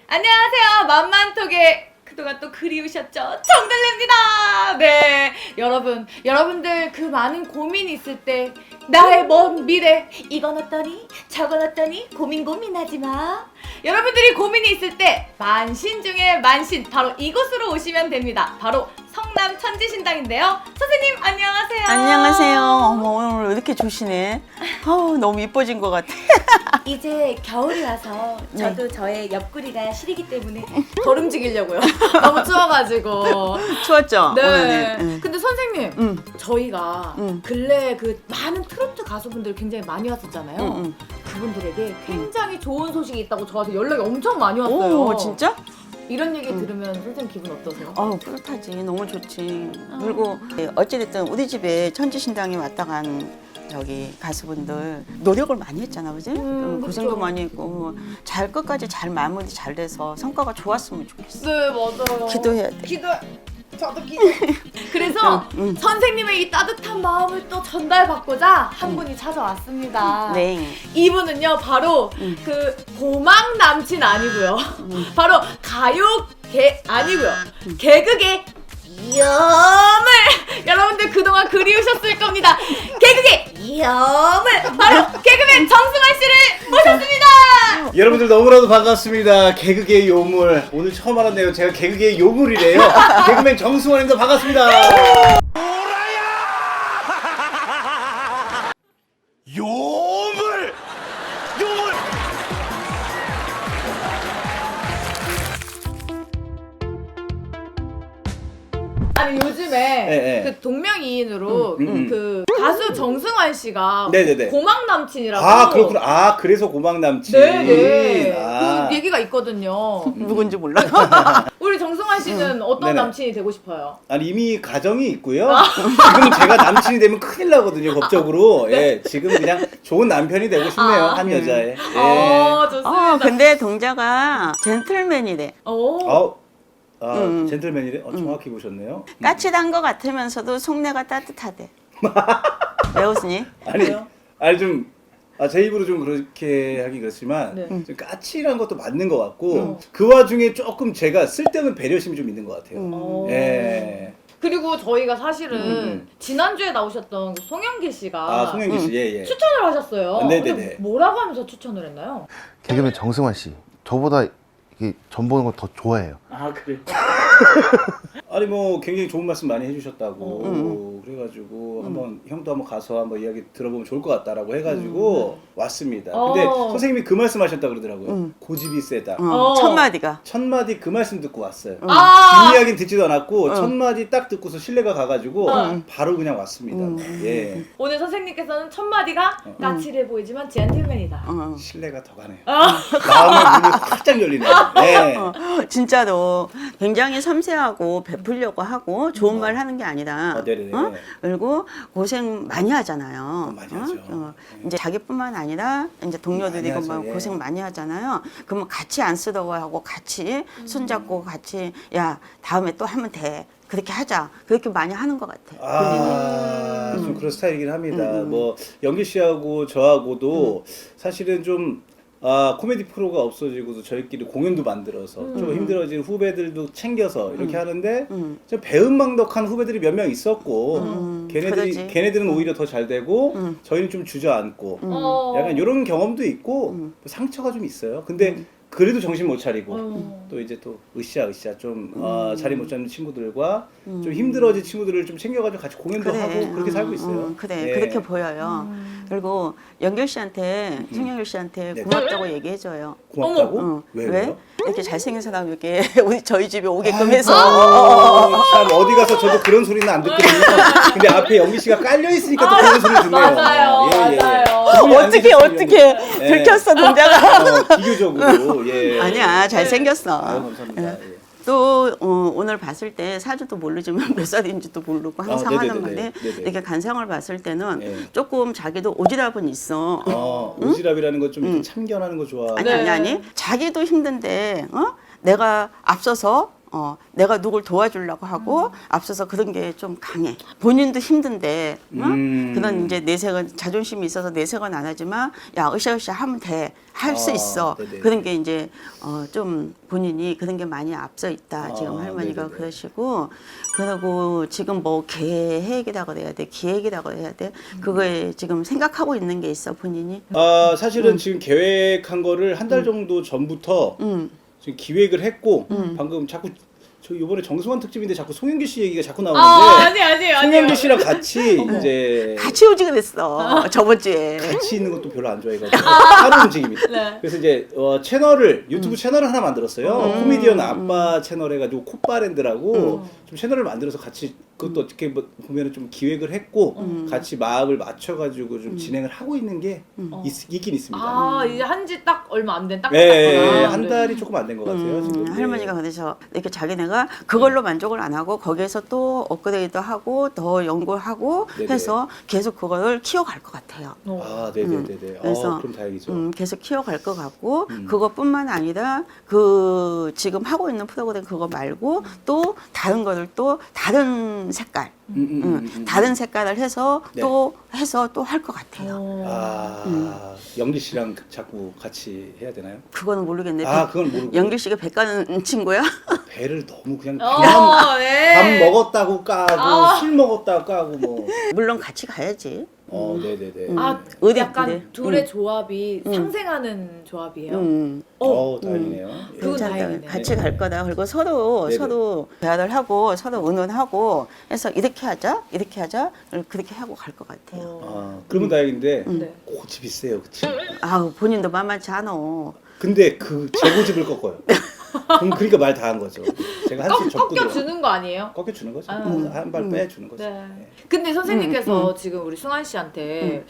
안녕하세요. 만만톡에 그동안 또 그리우셨죠? 정들레입니다. 네, 여러분들 그 많은 고민이 있을 때 나의 먼 미래 이건 어떠니 저건 어떠니 고민하지 마. 여러분들이 고민이 있을 때 만신 중에 만신 바로 이곳으로 오시면 됩니다. 바로 성남 천지신당인데요. 선생님 안녕하세요. 안녕하세요. 어머, 오늘 왜 이렇게 좋으시네. 너무 이뻐진 것 같아. 이제 겨울이라서 저도 저의 옆구리가 시리기 때문에 덜 움직이려고요. 너무 추워가지고. 추웠죠? 네. 오늘은. 근데 선생님, 저희가 근래 그 많은 트로트 가수분들 굉장히 많이 왔었잖아요. 그분들에게 굉장히 좋은 소식이 있다고 저한테 연락이 엄청 많이 왔어요. 오, 진짜? 이런 얘기 들으면 선생님 기분 어떠세요? 뿌듯하지. 너무 좋지. 그리고 어찌됐든 우리 집에 천지신당에 왔다 간 저기 가수분들 노력을 많이 했잖아, 그지? 고생도 그쵸. 많이 했고 잘 끝까지 잘 마무리 잘 돼서 성과가 좋았으면 좋겠어. 네, 맞아요. 기도해야 돼. 저도 기도. 그래서 선생님의 이 따뜻한 마음을 또 전달받고자 한 분이 찾아왔습니다. 네. 이분은요 바로 그 고막 남친 아니고요. 바로 가요계 아니고요. 개그계 염을 여러분들 그동안 그리우셨을 겁니다. 개그계 염을 바로 개그맨 정승환 씨를 모셨습니다. 여러분들 너무나도 반갑습니다. 개그계의 요물. 오늘 처음 알았네요. 제가 개그계의 요물이래요. 개그맨 정승환입니다. 반갑습니다. 요물! 요물! 아니 요즘에 네. 그 동명이인으로 그 가수 정승환 씨가 네네네. 고막 남친이라고. 아, 그렇구나. 아, 그래서 고막 남친. 네네. 아. 그 얘기가 있거든요. 누군지 몰라. 우리 정승환 씨는 어떤 네네. 남친이 되고 싶어요? 아니, 이미 가정이 있고요. 지금 제가 남친이 되면 큰일 나거든요, 법적으로. 예, 지금 그냥 좋은 남편이 되고 싶네요, 한 여자의. 예. 좋습니다. 근데 동자가 젠틀맨이래. 오. 젠틀맨이래? 정확히 보셨네요. 까칠한 것 같으면서도 속내가 따뜻하대. 왜 웃으니? 아니 제 입으로 좀 그렇게 하기 그렇지만 네. 좀 까칠한 것도 맞는 것 같고 그 와중에 조금 제가 쓸데없는 배려심이 좀 있는 것 같아요. 예. 그리고 저희가 사실은 지난주에 나오셨던 그 송영길 씨가 아, 송영기 씨, 예. 추천을 하셨어요. 네네네. 근데 뭐라고 하면서 추천을 했나요? 개그맨 정승환 씨, 저보다 이게 전 보는 걸 더 좋아해요. 아, 그래. 아니 뭐 굉장히 좋은 말씀 많이 해주셨다고 그래가지고 형도 한번 가서 한번 이야기 들어보면 좋을 것 같다라고 해가지고 왔습니다. 근데 선생님이 그 말씀하셨다 그러더라고요. 고집이 세다. 첫 마디가. 첫 마디 그 말씀 듣고 왔어요. 아. 뒷이야기는 듣지도 않았고 첫 마디 딱 듣고서 신뢰가 가가지고 바로 그냥 왔습니다. 예, 오늘 선생님께서는 첫 마디가 까칠해 보이지만 젠틀맨이다. 신뢰가 더 가네요. 마음의 문이 활짝 열리네요. 예. 진짜로 굉장히 섬세하고 베풀려고 하고 좋은 말 하는 게 아니라 네네네. 그리고 고생 많이 하잖아요. 많이 하죠. 이제 자기뿐만 아니라 이제 동료들이 많이 하죠, 막 예. 고생 많이 하잖아요. 그러면 같이 안 쓰러워하고 같이 손잡고 같이 야 다음에 또 하면 돼. 그렇게 하자. 그렇게 많이 하는 것 같아요. 좀 그런 스타일이긴 합니다. 뭐 영기 씨하고 저하고도 사실은 좀 코미디 프로가 없어지고도 저희끼리 공연도 만들어서 좀 힘들어진 후배들도 챙겨서 이렇게 하는데 좀 배은망덕한 후배들이 몇 명 있었고 그러지. 걔네들은 오히려 더 잘 되고 저희는 좀 주저앉고 약간 이런 경험도 있고 뭐 상처가 좀 있어요. 근데 그래도 정신 못 차리고 또 이제 또 으쌰 좀 자리 못 잡는 친구들과 좀 힘들어진 친구들을 좀 챙겨가지고 같이 공연도 하고 그렇게 살고 있어요. 그래 예. 그렇게 보여요. 그리고 연결 씨한테 송영길 씨한테 네. 고맙다고 얘기해줘요. 고맙다고? 왜요? 이렇게 잘생긴 사람 이렇게 우리 저희 집에 오게끔 해서 참 어디 가서 저도 그런 소리는 안 듣거든요. 근데 앞에 영기 씨가 깔려 있으니까 또 그런 소리 듣네요. 맞아요. 그분이 안 어떻게 계셨으면 들켰어 동자가. 비교적으로 예. 아니야 잘생겼어. 감사합니다. 예. 또 오늘 봤을 때 사주도 모르지만 몇 살인지도 모르고 항상 네네네네. 하는 건데 네네. 이렇게 간상을 봤을 때는 예. 조금 자기도 오지랖은 있어. 오지랖이라는 거 좀 이렇게 참견하는 거 좋아. 아니 자기도 힘든데 내가 앞서서 내가 누굴 도와주려고 하고 앞서서 그런 게 좀 강해. 본인도 힘든데 그런 이제 내색은 자존심이 있어서 내색은 안 하지만 야 으쌰으쌰 하면 돼. 할 수 있어. 네네. 그런 게 이제 좀 본인이 그런 게 많이 앞서 있다. 지금 아, 할머니가 네네네. 그러시고 그리고 지금 뭐 계획이라고 해야 돼. 기획이라고 해야 돼. 그거에 지금 생각하고 있는 게 있어 본인이. 사실은 지금 계획한 거를 한 달 정도 전부터 지금 기획을 했고 방금 자꾸 저 이번에 정승환 특집인데 자꾸 송영길 씨 얘기가 자꾸 나오는데 아니에요. 송영길 씨랑 같이 이제 같이 오지 그랬어. 저번 주에. 같이 있는 것도 별로 안 좋아해가지고 따로 움직입니다. 네. 그래서 이제 유튜브 채널을 하나 만들었어요. 코미디언 아빠 채널 해가지고 콧바랜드라고 좀 채널을 만들어서 같이 그것도 어떻게 보면은 좀 기획을 했고 같이 마음을 맞춰가지고 좀 진행을 하고 있는 게 있긴 있습니다. 이제 한지 딱 얼마 안 된 딱. 네, 한 달이 조금 안 된 것 같아요. 지금. 네. 할머니가 그래서 이렇게 자기네가 그걸로 만족을 안 하고 거기에서 또 업그레이드 하고 더 연구하고 네네. 해서 계속 그걸 키워갈 것 같아요. 네네네네. 그래서 그럼 다행이죠. 계속 키워갈 것 같고 그것뿐만 아니라 그 지금 하고 있는 프로그램 그거 말고 또 다른 거를 또 다른 색깔 다른 색깔을 해서 네. 또 할 것 같아요. 영기 씨랑 자꾸 같이 해야 되나요? 그거는 모르겠네. 그건 모르고. 연길 씨가 배 까는 친구야? 배를 너무 그냥 네. 밥 먹었다고 까고 술 먹었다고 까고 뭐. 물론 같이 가야지. 네네네. 어디 약간 그래? 둘의 조합이 상생하는 조합이에요. 다행이네요. 예. 그건 괜찮다. 다행이네요. 같이 갈 거다. 그리고 서로 네네. 서로 대화를 하고 서로 의논하고 해서 이렇게 하자 그렇게 하고 갈 것 같아요. 그러면 다행인데 네. 고집이 세요, 그치? 아우 본인도 만만치 않아. 근데 그 제 고집을 꺾어요. 그러니까 말 다 한 거죠. 제가 한수 접고 꺾여주는 거 아니에요? 꺾여주는 거죠. 한 발 빼주는 거죠. 네. 근데 선생님께서 지금 우리 승환 씨한테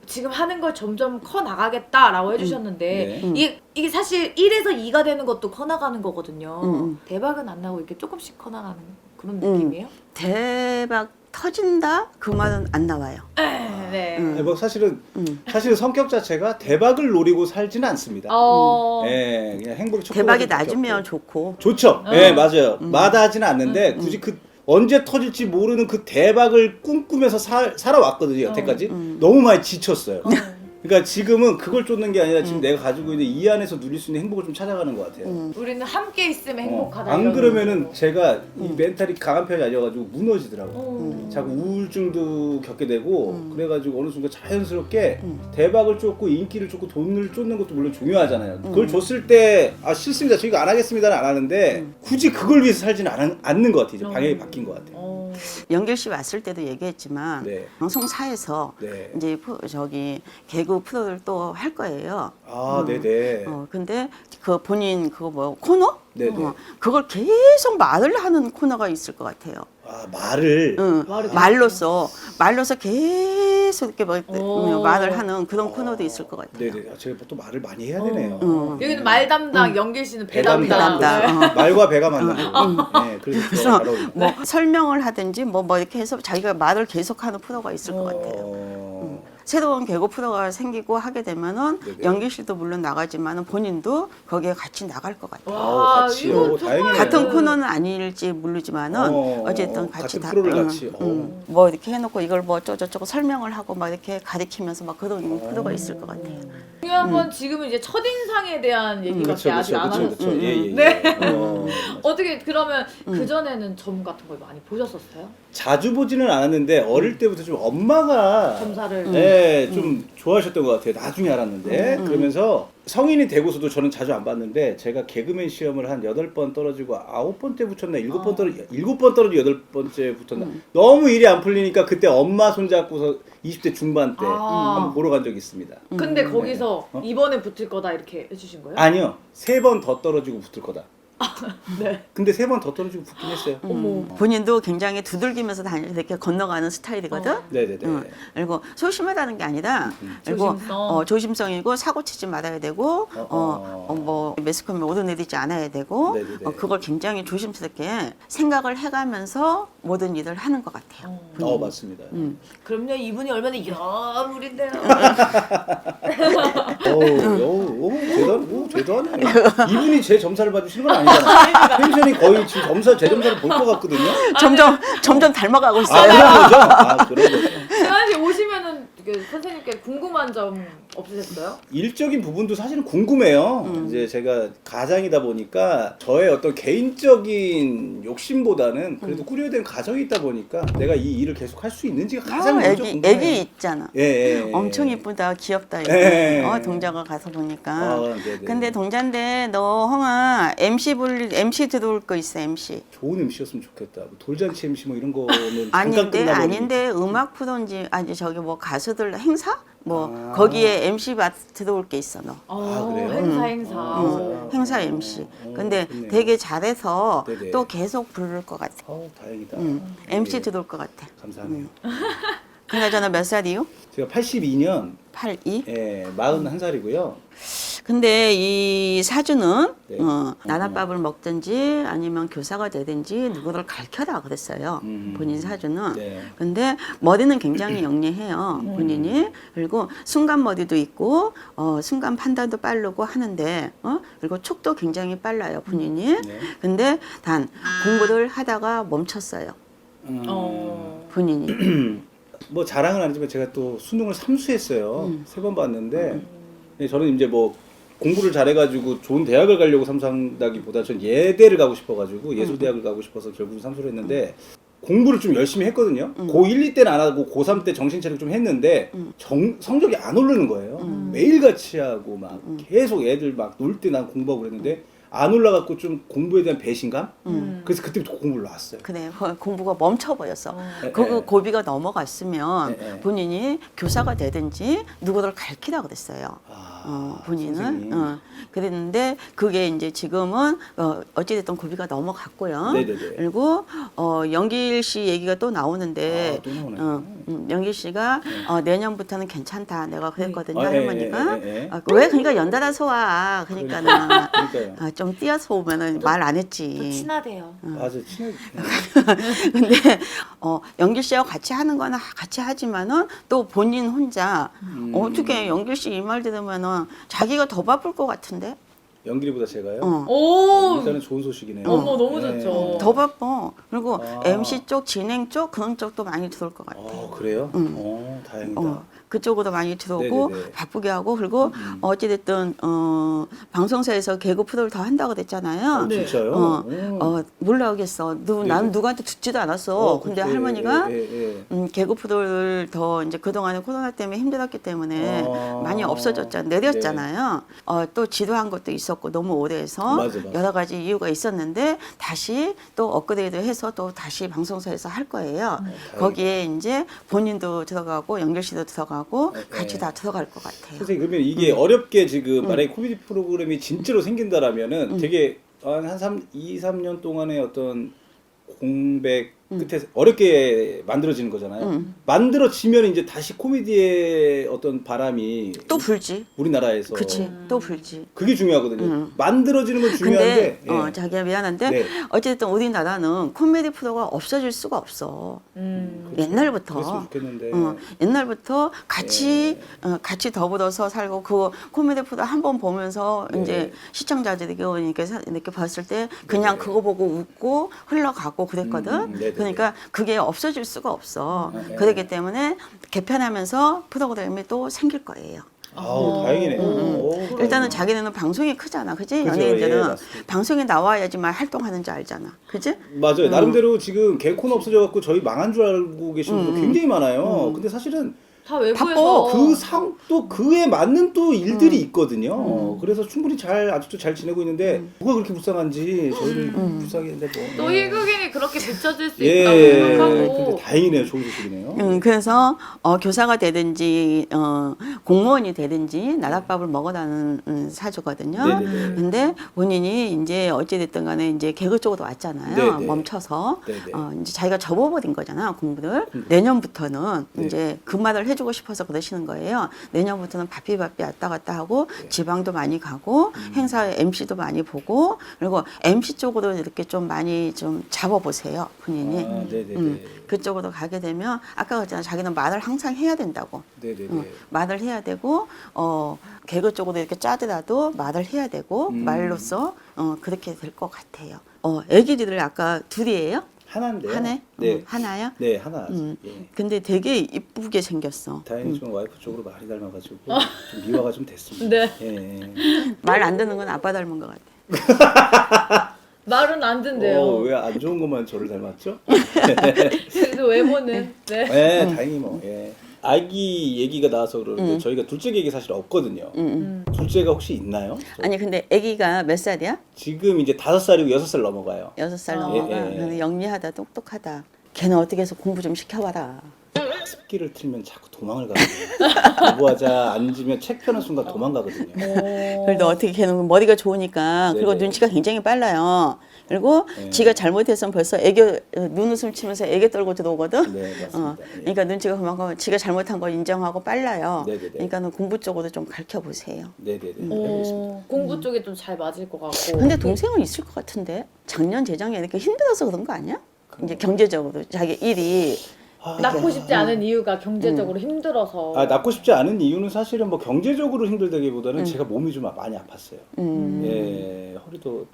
지금 하는 걸 점점 커 나가겠다라고 해주셨는데 이게 사실 1에서 2가 되는 것도 커 나가는 거거든요. 대박은 안 나고 이렇게 조금씩 커 나가는 그런 느낌이에요? 대박 터진다 그 말은 안 나와요. 네. 뭐 사실은 성격 자체가 대박을 노리고 살지는 않습니다. 네, 그냥 행복이 대박이 낮으면 좋고. 좋죠. 네, 맞아요. 마다하지는 않는데 굳이 언제 터질지 모르는 그 대박을 꿈꾸면서 살아왔거든요, 여태까지. 너무 많이 지쳤어요. 그러니까 지금은 그걸 쫓는 게 아니라 지금 내가 가지고 있는 이 안에서 누릴 수 있는 행복을 좀 찾아가는 것 같아요. 우리는 함께 있으면 행복하다. 안 이런 그러면은 제가 이 멘탈이 강한 편이 아니어가지고 무너지더라고요. 자꾸 우울증도 겪게 되고 그래가지고 어느 순간 자연스럽게 대박을 쫓고 인기를 쫓고 돈을 쫓는 것도 물론 중요하잖아요. 그걸 줬을 때 싫습니다. 저 이거 안 하겠습니다는 안 하는데 굳이 그걸 위해서 살지는 않는 것 같아요. 이제 방향이 바뀐 것 같아요. 연길 씨 왔을 때도 얘기했지만 네. 방송사에서 네. 이제 개그 프로를 또 할 거예요. 네네. 근데 그 본인 코너? 네네. 그걸 계속 말을 하는 코너가 있을 것 같아요. 말을. 말로서 계속 이렇게 말을 하는 그런 코너도 있을 것 같아요. 네네. 제가 또 말을 많이 해야 되네요. 여기는 말 담당, 연길 씨는 배 담당. 담당. 네. 말과 배가 만나고. 네, 그래서 잘 어울립니다. 뭐 설명을 하든지 뭐 이렇게 해서 자기가 말을 계속하는 프로가 있을 것 같아요. 새로운 개그 프로가 생기고 하게 되면은 네네. 연길 씨도 물론 나가지만은 본인도 거기에 같이 나갈 것 같아요. 같이. 이거 다행이네요. 같은 코너는 아닐지 모르지만은 어쨌든 같이 같은 프로를 같이. 뭐 이렇게 해놓고 이걸 뭐 어쩌고저쩌고 설명을 하고 막 이렇게 가리키면서 막 그런 프로가 있을 것 같아요. 중요한 건 지금은 이제 첫인상에 대한 얘기밖에 아직 안 하셨어요. 그렇죠. 예. 네. 어떻게 그러면 그 전에는 점 같은 걸 많이 보셨었어요? 자주 보지는 않았는데 어릴 때부터 좀 엄마가 점사를. 좀 좋아하셨던 것 같아요. 나중에 알았는데 그러면서 성인이 되고서도 저는 자주 안 봤는데 제가 개그맨 시험을 한 8번 떨어지고 9번째 붙였나 7번 떨어지고 8번째 붙었나 너무 일이 안 풀리니까 그때 엄마 손잡고서 20대 중반 때 한번 보러 간 적이 있습니다. 근데 거기서 이번에 붙을 거다 이렇게 해주신 거예요? 아니요. 3번 더 떨어지고 붙을 거다. 네. 근데 3번 더 떨어지고 붙긴 했어요. 본인도 굉장히 두들기면서 이렇게 건너가는 스타일이거든. 네네네. 그리고 소심하다는 게 아니라 그리고 조심성. 조심성이고 사고 치지 말아야 되고 뭐 매스컴에 오르내리지 않아야 되고 네네네. 그걸 굉장히 조심스럽게 생각을 해가면서 모든 일을 하는 것 같아요. 맞습니다. 그럼요, 이분이 얼마나 여물인데요. 대단. 말도 안 돼. 이분이 제 점사를 봐주시는 건 아니잖아요. 펜션이 거의 지금 제 점사를 볼 것 같거든요. 점점 닮아가고 아, 있어요. 그런 거죠? 아, 그런 거죠. 재환 씨 오시면은 선생님께 궁금한 점 없으셨어요? 일적인 부분도 사실은 궁금해요. 이제 제가 가장이다 보니까 저의 어떤 개인적인 욕심보다는 그래도 꾸려야 되는 가정이 있다 보니까 내가 이 일을 계속 할 수 있는지가 가장 먼저 궁금해요. 애기 있잖아. 예. 엄청 이쁘다, 귀엽다. 이거. 예. 동자가 가서 보니까. 네네. 근데 동자인데 너 홍아 MC 들어올 거 있어, MC. 좋은 MC였으면 좋겠다. 뭐 돌잔치 MC 뭐 이런 거는 잠깐 끝나버리니까. 아닌데 음악 프로인지 아니 저기 뭐 가수들 행사 뭐 아. 거기에 MC 들어올 게 있어 너. 그래요? 행사. 행사 MC. 근데 좋네요. 되게 잘해서 네네. 또 계속 부를 것 같아. 다행이다. MC 예, 들어올 것 같아. 감사하네요. 그나저나 몇 살이요? 제가 82년 82? 41살이고요. 근데 이 사주는 네. 나랏밥을 먹든지 아니면 교사가 되든지 누구를 가르쳐라 그랬어요. 본인 사주는. 네. 근데 머리는 굉장히 영리해요. 본인이. 그리고 순간 머리도 있고 순간 판단도 빠르고 하는데 그리고 촉도 굉장히 빨라요. 본인이. 네. 근데 단 공부를 하다가 멈췄어요. 본인이. 뭐 자랑은 아니지만 제가 또 수능을 삼수했어요. 3번 봤는데 네, 저는 이제 뭐 공부를 잘해가지고 좋은 대학을 가려고 삼수한다기보다 전 예대를 가고 싶어가지고 예술대학을 가고 싶어서 결국은 삼수를 했는데 공부를 좀 열심히 했거든요. 고1, 2때는 안 하고 고3 때 정신 차리고 좀 했는데 성적이 안 오르는 거예요. 매일같이 하고 막 계속 애들 막 놀 때 난 공부하고 그랬는데 안 올라갔고 좀 공부에 대한 배신감? 그래서 그때부터 공부를 놨어요. 그래 공부가 멈춰버렸어. 네, 그 네. 고비가 넘어갔으면 네, 네. 본인이 교사가 되든지 누구를 가르치라 그랬어요. 본인은 선생님. 그랬는데 그게 이제 지금은 어찌됐든 고비가 넘어갔고요. 네네네. 그리고 영길 씨 얘기가 또 나오는데 또 나오네요. 영길 씨가 내년부터는 괜찮다 내가 그랬거든요. 아, 할머니가 예. 왜 그러니까 연달아서 와 그러니까는 그러니까요. 좀 뛰어서 오면은 말 안 했지. 친하대요. 맞아, 친해. 근데 영길 씨하고 같이 하는 거는 같이 하지만은 또 본인 혼자 어떻게 영길 씨 이 말 들으면은 자기가 더 바쁠 것 같은데 연길이보다 제가요? 오. 일단은 좋은 소식이네요. 어머 너무 네. 좋죠. 더 바빠. 그리고 아. MC 쪽 진행 쪽 그런 쪽도 많이 들어올 것 같아. 그래요? 다행이다. 그쪽으로 많이 들어오고 네네네. 바쁘게 하고 그리고 어찌됐든 방송사에서 개그 프로를 더 한다고 그랬잖아요. 네. 진짜요? 몰라겠어. 난 누구한테 듣지도 않았어. 근데 그치. 할머니가 예. 개그 프로를 더 이제 그동안에 코로나 때문에 힘들었기 때문에 많이 없어졌잖아. 내렸잖아요. 또 지루한 것도 있었고 너무 오래 해서 맞아. 여러 가지 이유가 있었는데 다시 또 업그레이드 해서 또 다시 방송사에서 할 거예요. 거기에 이제 본인도 들어가고 연결 씨도 들어가고 같이 다 들어갈 것 같아요. 선생님 그러면 이게 어렵게 지금 만약에 코미디 프로그램이 진짜로 생긴다라면은 되게 한 2, 3년 동안의 어떤 공백 끝에 어렵게 만들어지는 거잖아요. 만들어지면 이제 다시 코미디의 어떤 바람이 또 불지. 우리나라에서 그치. 또 불지. 그게 중요하거든요. 만들어지는 건 중요한데 근데 자기가 미안한데 네. 어쨌든 우리나라는 코미디 프로가 없어질 수가 없어. 옛날부터. 그랬으면 좋겠는데 옛날부터 같이 더불어서 살고 그 코미디 프로 한 번 보면서 네. 이제 시청자들이 이렇게 봤을 때 그냥 그거 보고 웃고 흘러가고 그랬거든. 네네. 그러니까 그게 없어질 수가 없어. 네. 그렇기 때문에 개편하면서 프로그램이 또 생길 거예요. 아우 다행이네요. 오, 일단은 자기네는 방송이 크잖아, 그지? 그죠, 연예인들은 예, 맞습니다. 방송에 나와야지만 활동하는지 알잖아, 그지? 맞아요. 나름대로 지금 개콘 없어져갖고 저희 망한 줄 알고 계시는 분들 굉장히 많아요. 근데 사실은 다 외부에서 그 상 또 그에 맞는 또 일들이 있거든요. 그래서 충분히 아직도 잘 지내고 있는데 누가 그렇게 불쌍한지 저희를 불쌍하게 했는데 뭐. 또 희극인이 그렇게 비춰질 수 예. 있다고 생각하고 근데 다행이네요. 좋은 소식이네요. 그래서 교사가 되든지 공무원이 되든지 나랏밥을 먹어라는 사주거든요. 네네네. 근데 본인이 이제 어찌됐든 간에 이제 개그 쪽으로 왔잖아요. 네네. 멈춰서 네네. 이제 자기가 접어버린 거잖아 공부를. 내년부터는 네. 이제 그 말을 해줄 키워주고 싶어서 그러시는 거예요. 내년부터는 바삐 왔다 갔다 하고 지방도 많이 가고 행사에 MC도 많이 보고 그리고 MC 쪽으로 이렇게 좀 많이 좀 잡아보세요 본인이. 네네네. 그쪽으로 가게 되면 아까 그랬잖아 자기는 말을 항상 해야 된다고. 네네네. 말을 해야 되고 개그 쪽으로 이렇게 짜더라도 말을 해야 되고 말로써 그렇게 될 것 같아요. 애기들을 아까 둘이에요? 하나인데요. 하나요? 네. 하나요? 네, 하나. 예. 근데 되게 이쁘게 생겼어. 다행히 좀 와이프 쪽으로 많이 닮아가지고 좀 미화가 좀 됐습니다. 네. 예. 말 안 듣는 건 아빠 닮은 것 같아. 말은 안 된대요. 왜 안 좋은 것만 저를 닮았죠? 그래도 외모는 네. 네, 다행히 뭐. 예. 아기 얘기가 나와서 그러는데 저희가 둘째 계획이 사실 없거든요. 둘째가 혹시 있나요? 아니 근데 아기가 몇 살이야? 지금 이제 5살이고 6살 넘어가요. 6살 아. 넘어가. 예, 예. 근데 영리하다 똑똑하다. 걔는 어떻게 해서 공부 좀 시켜봐라. 학습기를 틀면 자꾸 도망을 가거든요. 공부하자 앉으면 책 펴는 순간 도망가거든요. 그래도 어떻게 걔는 머리가 좋으니까 그리고 네네. 눈치가 굉장히 빨라요. 그리고 네. 지가 잘못했으면 벌써 눈웃음 치면서 애교 떨고 들어오거든. 네, 맞습니다. 예. 그러니까 눈치가 그만큼 지가 잘못한 거 인정하고 빨라요. 네네네. 그러니까는 공부 쪽으로 좀 가르쳐 보세요. 네네네. 해보겠습니다. 공부 쪽에 좀 잘 맞을 것 같고. 근데 동생은 있을 것 같은데 작년 재작년에 이렇게 힘들어서 그런 거 아니야? 이제 경제적으로 자기 일이 낳고 싶지 않은 이유가 경제적으로 힘들어서. 낳고 싶지 않은 이유는 사실은 뭐 경제적으로 힘들다기보다는 제가 몸이 좀 많이 아팠어요. 예, 허리도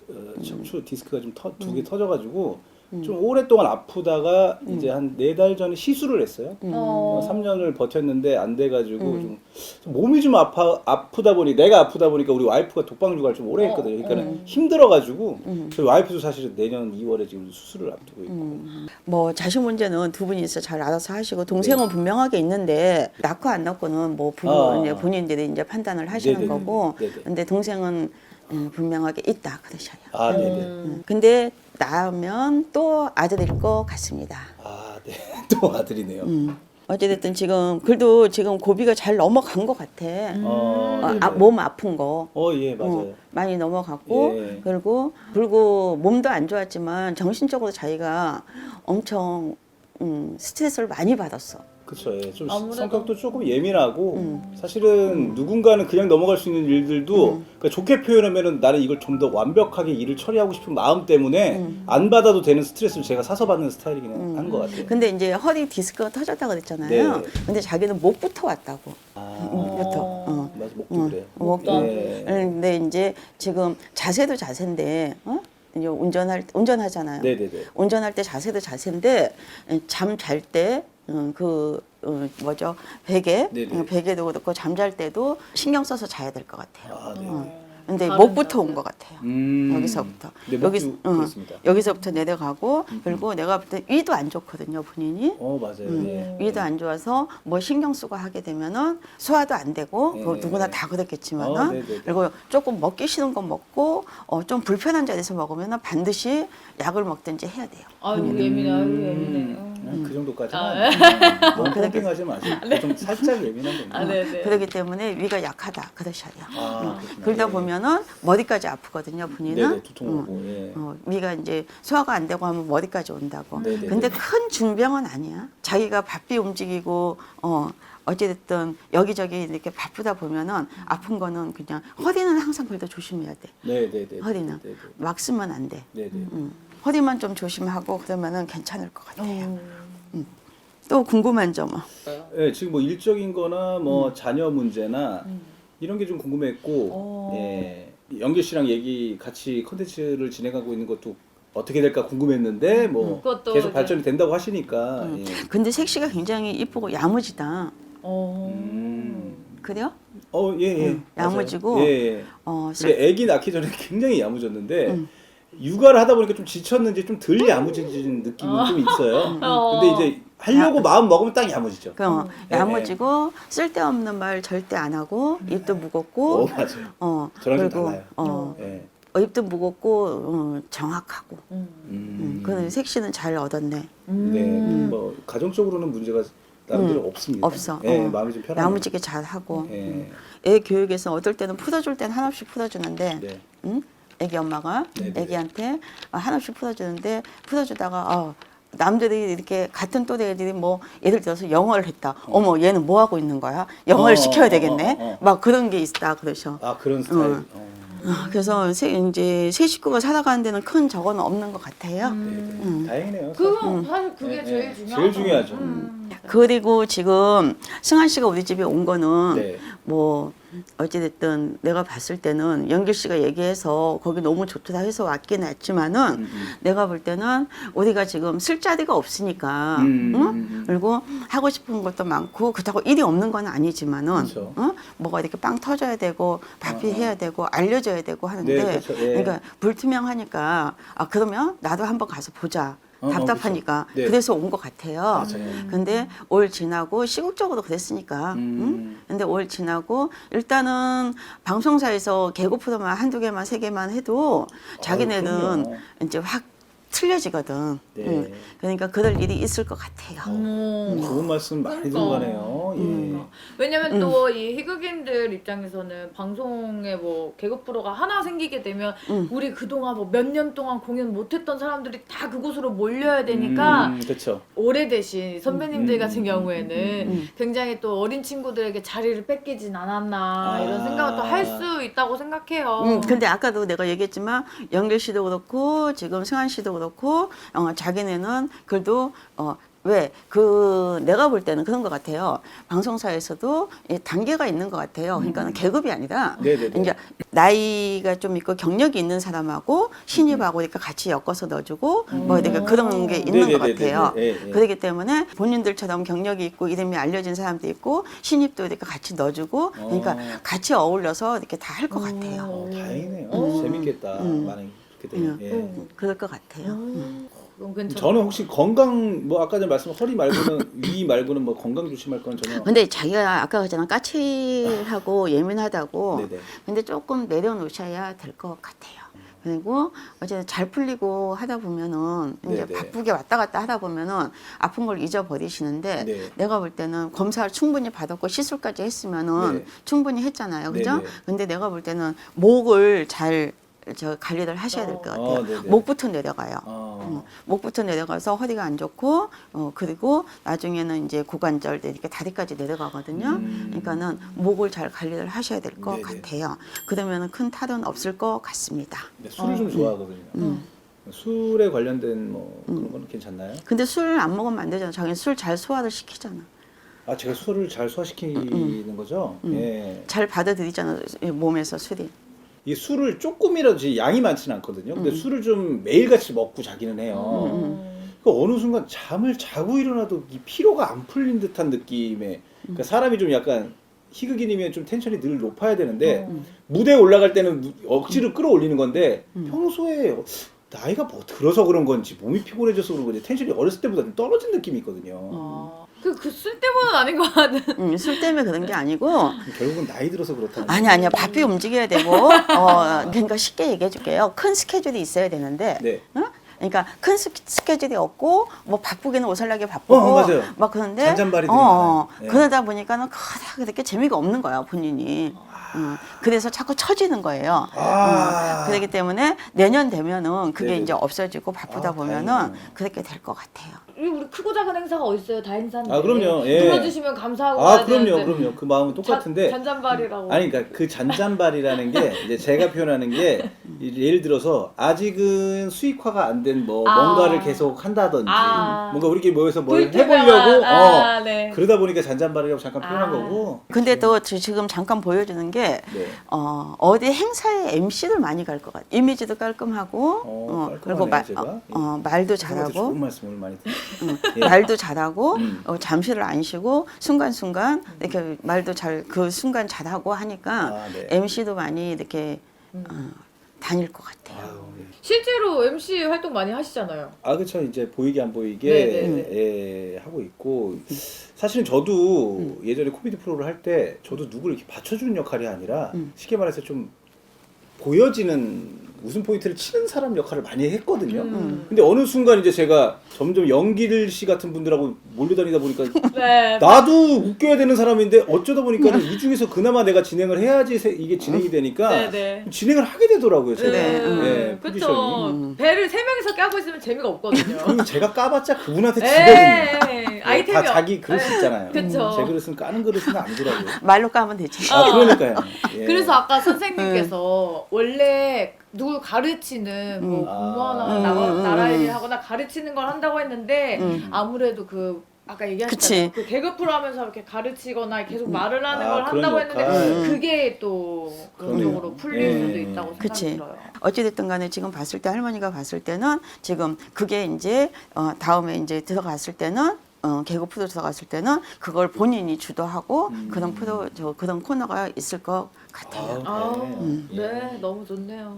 척추 디스크가 좀 두 개 터져가지고 좀 오랫동안 아프다가 이제 한 4달 전에 시술을 했어요. 3년을 버텼는데 안 돼가지고 좀 몸이 좀 아프다 보니 내가 아프다 보니까 우리 와이프가 독방육아를 좀 오래 했거든요. 그러니까는 힘들어가지고 저희 와이프도 사실은 내년 2월에 지금 수술을 앞두고 있고. 뭐 자식 문제는 두 분이 있어 잘 알아서 하시고 동생은 분명하게 있는데 낳고 안 낳고는 뭐 이제 본인들이 이제 판단을 하시는 네네네. 거고 네네. 근데 동생은 분명하게 있다 그러셔요. 아, 네네. 근데 낳으면 또 아들일 것 같습니다. 아, 네. 또 아들이네요. 어찌됐든 지금 그래도 지금 고비가 잘 넘어간 것 같아. 몸 아픈 거. 예, 맞아요. 많이 넘어갔고 예. 그리고 몸도 안 좋았지만 정신적으로 자기가 엄청 스트레스를 많이 받았어. 그쵸. 예. 좀 아무래도- 성격도 조금 예민하고 사실은 누군가는 그냥 넘어갈 수 있는 일들도 그러니까 좋게 표현하면은 나는 이걸 좀 더 완벽하게 일을 처리하고 싶은 마음 때문에 안 받아도 되는 스트레스를 제가 사서 받는 스타일이긴 한 것 같아요. 근데 이제 허리 디스크가 터졌다 그랬잖아요. 네. 근데 자기는 목부터 왔다고. 아, 목부터. 맞아. 목도 그래요. 목도. 예. 근데 이제 지금 자세도 자세인데 이제 운전하잖아요. 네네네. 운전할 때 자세도 자세인데 잠 잘 때 뭐죠 베개 네네. 베개도 그렇고 잠잘 때도 신경 써서 자야 될 것 같아요. 아, 네. 근데 다른 목부터 온 자세. 것 같아요. 음. 여기서부터 네, 목도 그렇습니다. 여기서부터 내려가고 그리고 내가 볼 때 위도 안 좋거든요 본인이. 맞아요. 예. 위도 안 좋아서 뭐 신경 쓰고 하게 되면은 소화도 안 되고 네. 그거 누구나 다 그렇겠지만은 네네네. 그리고 조금 먹기 싫은 거 먹고 좀 불편한 자리에서 먹으면은 반드시 약을 먹든지 해야 돼요. 아유 예민해, 아유 예민해. 그 정도까지는 아, 아니에요. 너무 펌핑하지 마세요. 좀 살짝 예민한 겁니다. 아 네네. 그렇기 때문에 위가 약하다 그러셔요. 아, 그렇구나. 그러다 예. 보면은 머리까지 아프거든요 본인은. 네네, 두통 오고. 예. 위가 이제 소화가 안 되고 하면 머리까지 온다고. 네네네. 근데 큰 중병은 아니야. 자기가 바삐 움직이고 어찌됐든 여기저기 이렇게 바쁘다 보면은 아픈 거는 그냥 허리는 항상 그래도 조심해야 돼. 네네네. 허리는 네네. 막 쓰면 안 돼. 네네. 허리만 좀 조심하고 그러면은 괜찮을 것 같아요. 또 궁금한 점은 네, 지금 뭐 일적인 거나 뭐 자녀 문제나 이런 게 좀 궁금했고, 예. 영길 씨랑 같이 컨텐츠를 진행하고 있는 것도 어떻게 될까 궁금했는데, 뭐 그것도 계속 이제- 발전이 된다고 하시니까, 예. 근데 색시가 굉장히 이쁘고 야무지다. 그래요? 예, 예. 맞아요. 야무지고, 예, 예. 어, 근데 아기 낳기 전에 굉장히 야무졌는데, 육아를 하다 보니까 좀 지쳤는지 좀 덜 야무진 느낌은 좀 있어요. 근데 이제 하려고 마음 먹으면 딱 야무지죠. 야무지고 쓸데없는 말 절대 안 하고 입도 무겁고 맞아요. 저랑 좀 달라요. 예. 입도 무겁고 정확하고 음. 그 색시는 잘 얻었네. 네, 뭐 가정적으로는 문제가 나름대로 없습니다. 없어. 예, 마음이 좀 편해요. 야무지게 잘하고 예. 애 교육에서 어떨 때는 풀어줄 때는 한없이 풀어주는데 네. 응? 애기 엄마가 네네. 애기한테 한없이 풀어주는데 풀어주다가 남들이 이렇게 같은 또래 애들이 뭐 예를 들어서 영어를 했다. 어머 얘는 뭐 하고 있는 거야? 영어를 시켜야 되겠네. 막 그런 게 있다 그러셔. 아 그런 스타일. 그래서 이제 세 식구가 살아가는 데는 큰 적은 없는 것 같아요. 다행이네요. 그거 사실 그게 제일 중요하죠. 제일 중요하죠. 그리고 지금 승환 씨가 우리 집에 온 거는 네. 뭐 어찌됐든 내가 봤을 때는 영길 씨가 얘기해서 거기 너무 좋다 해서 왔긴 했지만은 내가 볼 때는 우리가 지금 쓸 자리가 없으니까 응? 그리고 하고 싶은 것도 많고 그렇다고 일이 없는 건 아니지만은 그렇죠. 응? 뭐가 이렇게 빵 터져야 되고 밥이 해야 되고 알려줘야 되고 하는데 네, 그렇죠. 예. 그러니까 불투명하니까 아 그러면 나도 한번 가서 보자. 답답하니까 그렇죠. 네. 그래서 온 것 같아요. 맞아요. 근데 올 지나고 시국적으로 그랬으니까. 응? 근데 올 지나고 일단은 방송사에서 개그 프로만 한두 개만 세 개만 해도 자기네는 그럼요. 이제 확 틀려지거든. 네. 응. 그러니까 그럴 일이 있을 것 같아요. 좋은 말씀 많이 그러니까. 들고 가네요. 예. 왜냐면 또 이 희극인들 입장에서는 방송에 뭐 개그 프로가 하나 생기게 되면 우리 그동안 뭐 몇 년 동안 공연 못했던 사람들이 다 그곳으로 몰려야 되니까 그렇죠. 오래되신 선배님들 같은 경우에는 굉장히 또 어린 친구들에게 자리를 뺏기진 않았나 이런 생각을 또 할 수 있다고 생각해요. 근데 아까도 내가 얘기했지만 영길 씨도 그렇고 지금 승환 씨도 그렇고 자기네는 그래도 왜 내가 볼 때는 그런 것 같아요. 방송사에서도 단계가 있는 것 같아요. 그러니까 계급이 아니라 네네네. 이제 나이가 좀 있고 경력이 있는 사람하고 신입하고 이렇게 같이 엮어서 넣어주고 뭐 이렇게 그런 게 있는 것 네네네네. 같아요. 예, 예. 그렇기 때문에 본인들처럼 경력이 있고 이름이 알려진 사람도 있고 신입도 이렇게 같이 넣어주고 그러니까 같이 어울려서 이렇게 다 할 것 같아요. 다행이네요. 재밌겠다. 많이 그렇게 되면. 예. 그럴 것 같아요. 그럼 괜찮아. 저는 혹시 건강 뭐 아까 전에 말씀 허리 말고는 위 말고는 뭐 건강 조심할 건 전혀. 근데 자기가 아까 그랬잖아 까칠하고 예민하다고. 네네. 근데 조금 내려놓으셔야 될 것 같아요. 그리고 어제 잘 풀리고 하다 보면은 이제 네네. 바쁘게 왔다 갔다 하다 보면은 아픈 걸 잊어버리시는데 네. 내가 볼 때는 검사를 충분히 받았고 시술까지 했으면은 네. 충분히 했잖아요, 그죠? 네네. 근데 내가 볼 때는 목을 잘 관리를 하셔야 될 것 같아요. 네네. 목부터 내려가요. 목부터 내려가서 허리가 안 좋고 그리고 나중에는 이제 고관절 이렇게 다리까지 내려가거든요. 그러니까는 목을 잘 관리를 하셔야 될 것 네네. 같아요. 그러면은 큰 탈은 없을 것 같습니다. 네, 술을 좀 좋아하거든요. 술에 관련된 뭐 그런 건 괜찮나요? 근데 술 안 먹으면 안 되잖아. 자기는 술 잘 소화를 시키잖아. 아 제가 술을 잘 소화시키는 거죠? 예. 잘 받아들이잖아 몸에서 술이. 이 술을 조금이라도 양이 많지는 않거든요. 근데 술을 좀 매일같이 먹고 자기는 해요. 그 어느 순간 잠을 자고 일어나도 이 피로가 안 풀린 듯한 느낌의 그러니까 사람이 좀 약간 희극인이면 좀 텐션이 늘 높아야 되는데 무대에 올라갈 때는 억지로 끌어올리는 건데 평소에 나이가 뭐 들어서 그런 건지 몸이 피곤해져서 그런 건지 텐션이 어렸을 때보다 좀 떨어진 느낌이 있거든요. 그 술 때문은 아닌 것 같은. 술 때문에 그런 게 아니고 결국은 나이 들어서 그렇다는 아니야 바삐 움직여야 되고 그러니까 쉽게 얘기해 줄게요. 큰 스케줄이 있어야 되는데 네. 그러니까 큰 스케줄이 없고 뭐 바쁘기는 오살나게 바쁘고 맞아요. 막 그런데 잔잔바리들이 많아요. 예. 그러다 보니까는 그렇게 재미가 없는 거야 본인이. 그래서 자꾸 처지는 거예요. 그렇기 때문에 내년 되면은 그게 네네. 이제 없어지고 바쁘다 보면은 다행이네요. 그렇게 될 것 같아요. 우리 크고 작은 행사가 어딨어요? 다 행사인데. 아, 그럼요. 예. 불러주시면 감사하고 가야 되는데. 그럼요. 그 마음은 똑같은데. 잔잔바리라고. 아니, 그러니까 그 잔잔발이라는 게 이제 제가 표현하는 게 예를 들어서 아직은 수익화가 안 된 뭐 뭔가를 계속 한다든지 뭔가 우리끼리 모여서 뭘 해보려고 네. 그러다 보니까 잔잔발이라고 잠깐 표현한 거고. 근데 또 지금 잠깐 보여주는 게 네. 어디 행사에 MC를 많이 갈 것 같아. 이미지도 깔끔하고 그리고 깔끔하네요, 제가. 말도 선생님한테 잘하고 좋은 말씀 오늘 많이 듣네요. 예. 말도 잘하고 잠시를 안 쉬고 순간순간 이렇게 말도 그 순간 잘하고 하니까 네. MC도 많이 이렇게 다닐 것 같아요. 아유, 예. 실제로 MC 활동 많이 하시잖아요. 그렇죠. 이제 보이게 안 보이게 네네. 하고 있고 사실은 저도 예전에 코미디 프로를 할 때 저도 누구를 이렇게 받쳐주는 역할이 아니라 쉽게 말해서 좀 보여지는 웃음 포인트를 치는 사람 역할을 많이 했거든요. 근데 어느 순간 이제 제가 점점 연길 씨 같은 분들하고 몰려다니다 보니까 네. 나도 웃겨야 되는 사람인데 어쩌다 보니까 이 중에서 그나마 내가 진행을 해야지 이게 진행이 되니까 네네. 진행을 하게 되더라고요. 제가. 네. 네, 그쵸. 포지션이. 배를 3명이서 까고 있으면 재미가 없거든요. 그리고 제가 까봤자 그분한테 지거든요. 네. 아이템이 다 자기 그릇 있잖아요. 그쵸. 제 그릇은 까는 그릇은 아니더라고요. 말로 까면 되지. 아 그러니까요. 예. 그래서 아까 선생님께서 원래 누굴 가르치는 뭐 공무원하거나 나라 일을 하거나 가르치는 걸 한다고 했는데 아무래도 그 아까 얘기하셨잖아요. 그 개그 프로 하면서 이렇게 가르치거나 계속 말을 하는 걸 그런 한다고 역할. 했는데 그게 또 그런 그러네요. 쪽으로 풀릴 예. 수도 있다고 생각이 그치. 들어요. 어찌됐든 간에 지금 봤을 때 할머니가 봤을 때는 지금 그게 이제 다음에 이제 들어갔을 때는 개그 프로 들어갔을 때는 그걸 본인이 주도하고 그런 그런 코너가 있을 것 같아요. 네, 너무 좋네요.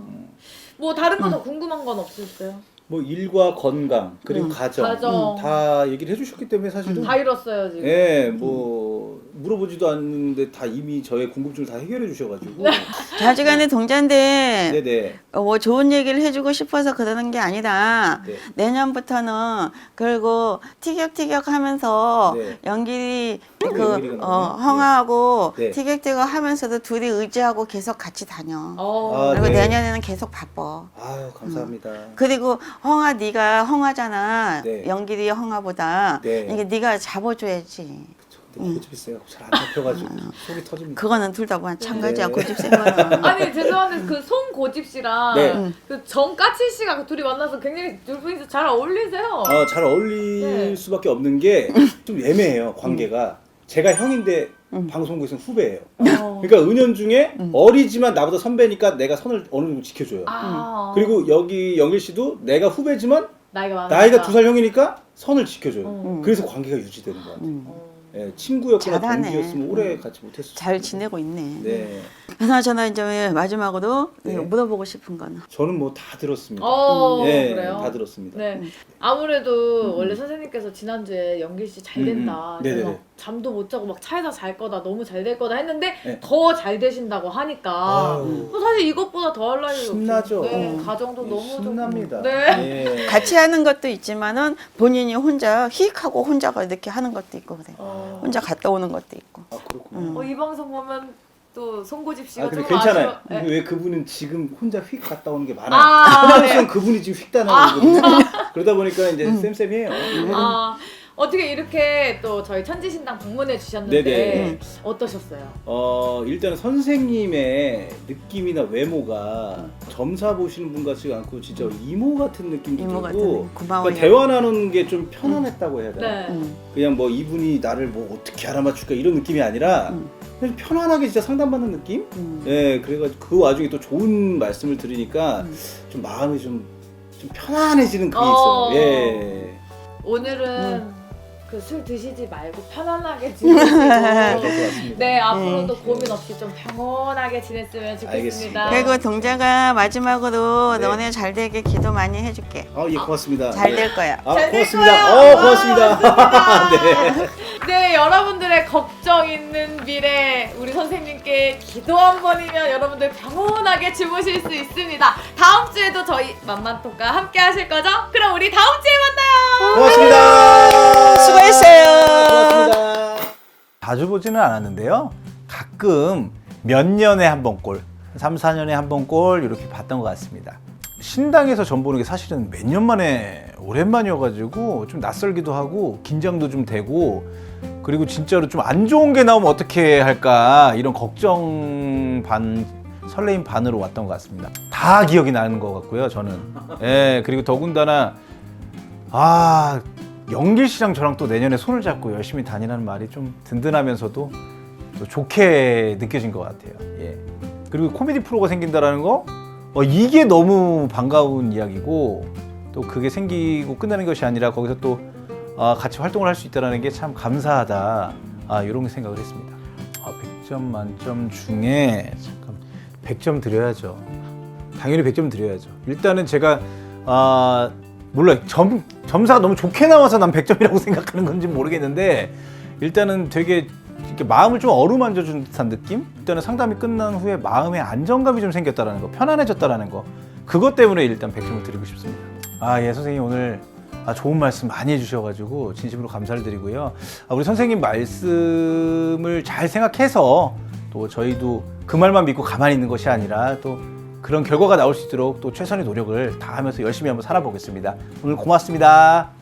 뭐 다른 거 더 궁금한 건 없으셨어요? 뭐 일과 건강 그리고 가정, 다 얘기를 해주셨기 때문에 사실은 다 잃었어요 지금. 예, 뭐 물어보지도 않는데 다 이미 저의 궁금증을 다 해결해 주셔가지고 자주간의 동자인데 네네 뭐 좋은 얘기를 해주고 싶어서 그러는 게 아니라 네. 내년부터는 그리고 티격태격하면서 네. 연길이 연길이가 나오네. 형아하고 네. 티격태격하면서도 둘이 의지하고 계속 같이 다녀. 아, 그리고 네. 내년에는 계속 바빠. 아유 감사합니다. 그리고 형아 네가 형아잖아. 네. 연길이 형아보다 네. 이게 네가 잡아줘야지. 근데 고집이 세요. 잘 안 잡혀가지고 속이 터집니다. 그거는 둘 다 마찬가지야. 네. 고집 센 거는. 아니 죄송한데 그 송고집 씨랑 네. 그 정까치 씨가 그 둘이 만나서 굉장히 둘 분이서 잘 어울리세요. 잘 어울릴 네. 수밖에 없는 게 좀 애매해요 관계가. 제가 형인데 방송국에서는 후배예요. 그러니까 은연중에 어리지만 나보다 선배니까 내가 선을 어느 정도 지켜줘요. 그리고 여기 영일 씨도 내가 후배지만 나이가 나이가 2살 형이니까 선을 지켜줘요. 그래서 관계가 유지되는 것 같아요. 예, 친구였거나 잘하네. 동기였으면 오래 같이 못했을 잘 지내고 있네. 네, 그나저나 이제 마지막으로 네. 물어보고 싶은 거는 저는 뭐 다 들었습니다. 네, 예, 그래요? 다 들었습니다. 네. 아무래도 원래 선생님께서 지난주에 연길 씨 잘 된다. 네네네. 그래서 막 잠도 못 자고 막 차에서 잘 거다. 너무 잘 될 거다 했는데 네. 더 잘 되신다고 하니까 아유. 뭐 사실 이것보다 더 할 나위 신나죠. 네, 가정도 너무 신납니다. 좋고. 네. 예. 같이 하는 것도 있지만은 본인이 혼자 히익하고 혼자가 이렇게 하는 것도 있고 그래. 혼자 갔다 오는 것도 있고. 아 그렇구나. 이 방송 보면 또 송고집 씨가 아 근데 조금 괜찮아요. 아쉬워. 네. 왜 그분은 지금 혼자 휙 갔다 오는 게 많아요. 아, 현황성 네. 그분이 지금 휙 다나오거든요. 그러다 보니까 이제 쌤쌤이에요. 아, 어떻게 이렇게 또 저희 천지신당 방문해 주셨는데 네네. 어떠셨어요? 일단 선생님의 느낌이나 외모가 점사 보시는 분 같지 않고 진짜 이모 같은 느낌도 이모 같은 들고 느낌. 고마워요. 그러니까 대화 나누는 게 좀 편안했다고 해야 되나? 네. 그냥 뭐 이분이 나를 뭐 어떻게 알아맞출까 이런 느낌이 아니라 그냥 편안하게 진짜 상담받는 느낌? 예, 그래가지고 그 와중에 또 좋은 말씀을 들으니까 좀 마음이 좀 편안해지는 그게 있어요. 예. 오늘은 그 술 드시지 말고 편안하게 지내시고 네 앞으로도 고민 없이 좀 평온하게 지냈으면 좋겠습니다. 알겠습니다. 그리고 동자가 마지막으로 네. 너네 잘 되게 기도 많이 해줄게. 예, 고맙습니다. 잘 예. 될 거야. 잘 될 고맙습니다. 거예요. 고맙습니다. 네. 네 여러분들의 걱정 있는 미래 우리 선생님께 기도 한 번이면 여러분들 평온하게 주무실 수 있습니다. 다음 주에도 저희 만만톡과 함께 하실 거죠? 그럼 우리 다음 주에 만나요. 고맙습니다. 수고했어요. 고맙습니다. 자주 보지는 않았는데요. 가끔 몇 년에 한 번꼴, 3, 4년에 한 번꼴 이렇게 봤던 것 같습니다. 신당에서 전 보는 게 사실은 몇 년 만에 오랜만이어가지고 좀 낯설기도 하고 긴장도 좀 되고 그리고 진짜로 좀 안 좋은 게 나오면 어떻게 할까 이런 걱정 반 설레임 반으로 왔던 것 같습니다. 다 기억이 나는 것 같고요, 저는. 예, 그리고 더군다나 영길 씨랑 저랑 또 내년에 손을 잡고 열심히 다니라는 말이 좀 든든하면서도 또 좋게 느껴진 것 같아요. 예. 그리고 코미디 프로가 생긴다라는 거, 이게 너무 반가운 이야기고 또 그게 생기고 끝나는 것이 아니라 거기서 또 같이 활동을 할 수 있다는 게 참 감사하다. 이런 생각을 했습니다. 100점 만점 중에 잠깐 100점 드려야죠. 당연히 100점 드려야죠. 일단은 제가 몰라요. 점사가 너무 좋게 나와서 난 100점이라고 생각하는 건지 모르겠는데 일단은 되게 이렇게 마음을 좀 어루만져 준 듯한 느낌? 일단은 상담이 끝난 후에 마음의 안정감이 좀 생겼다라는 거, 편안해졌다라는 거 그것 때문에 일단 100점을 드리고 싶습니다. 아, 예, 선생님 오늘 좋은 말씀 많이 해주셔가지고 진심으로 감사를 드리고요. 우리 선생님 말씀을 잘 생각해서 또 저희도 그 말만 믿고 가만히 있는 것이 아니라 또 그런 결과가 나올 수 있도록 또 최선의 노력을 다하면서 열심히 한번 살아보겠습니다. 오늘 고맙습니다.